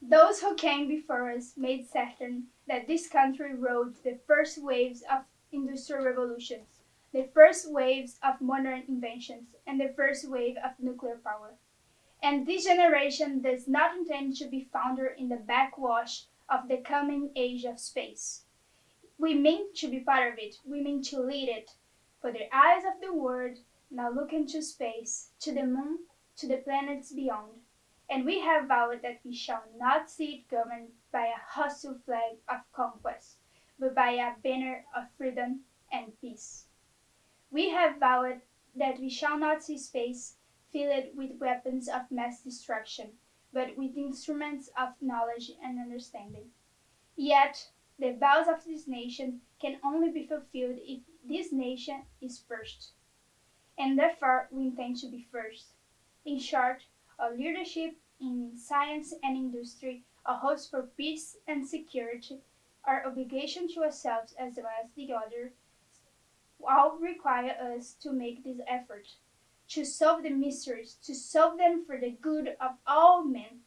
Those who came before us made certain that this country rode the first waves of industrial revolutions, the first waves of modern inventions, and the first wave of nuclear power. And this generation does not intend to be foundered in the backwash of the coming age of space. We mean to be part of it, we mean to lead it. For the eyes of the world now look into space, to the moon, to the planets beyond. And we have vowed that we shall not see it governed by a hostile flag of conquest, but by a banner of freedom and peace. We have vowed that we shall not see space filled with weapons of mass destruction, but with instruments of knowledge and understanding. Yet, the vows of this nation can only be fulfilled if this nation is first. And therefore, we intend to be first. In short, our leadership in science and industry, our hopes for peace and security, our obligation to ourselves as well as the others, all require us to make this effort, to solve the mysteries, to solve them for the good of all men,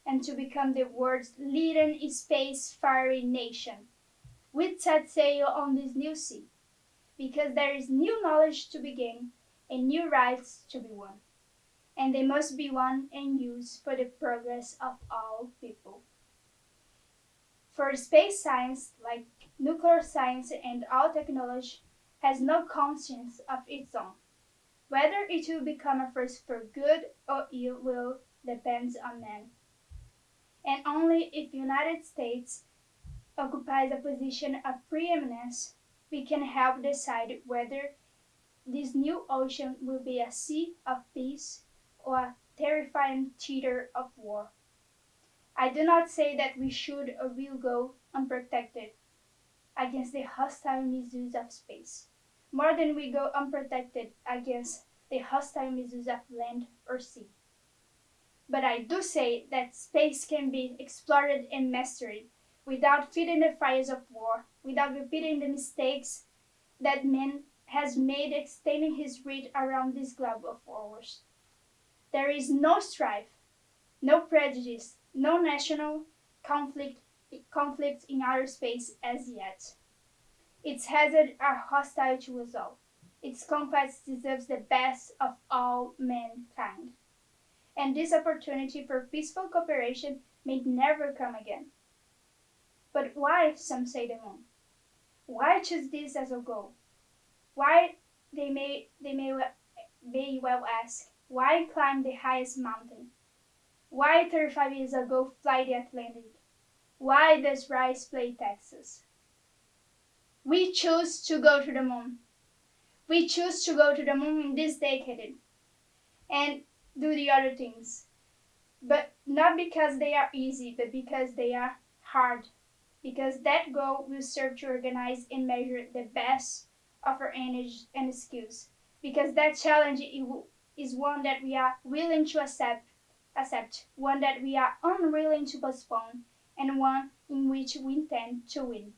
and to become the world's leading space-faring nation. We set sail on this new sea, because there is new knowledge to be gained and new rights to be won, and they must be won and used for the progress of all people. For space science, like nuclear science and all technology, has no conscience of its own. Whether it will become a force for good or ill will depends on man. And only if the United States occupies a position of preeminence, we can help decide whether this new ocean will be a sea of peace or a terrifying theater of war. I do not say that we should or will go unprotected against the hostile misuse of space, more than we go unprotected against the hostile misuse of land or sea. But I do say that space can be explored and mastered without feeding the fires of war, without repeating the mistakes that man has made extending his reach around this globe of ours. There is no strife, no prejudice, no national conflict in outer space as yet. Its hazards are hostile to us all. Its conquest deserves the best of all mankind. And this opportunity for peaceful cooperation may never come again. But why, some say the moon? Why choose this as a goal? Why, they may well ask, why climb the highest mountain? Why 35 years ago fly the Atlantic? Why does Rice play Texas? We choose to go to the moon. We choose to go to the moon in this decade and do the other things. But not because they are easy, but because they are hard. Because that goal will serve to organize and measure the best of our energy and skills. Because that challenge is one that we are willing to accept, one that we are unwilling to postpone, and one in which we intend to win.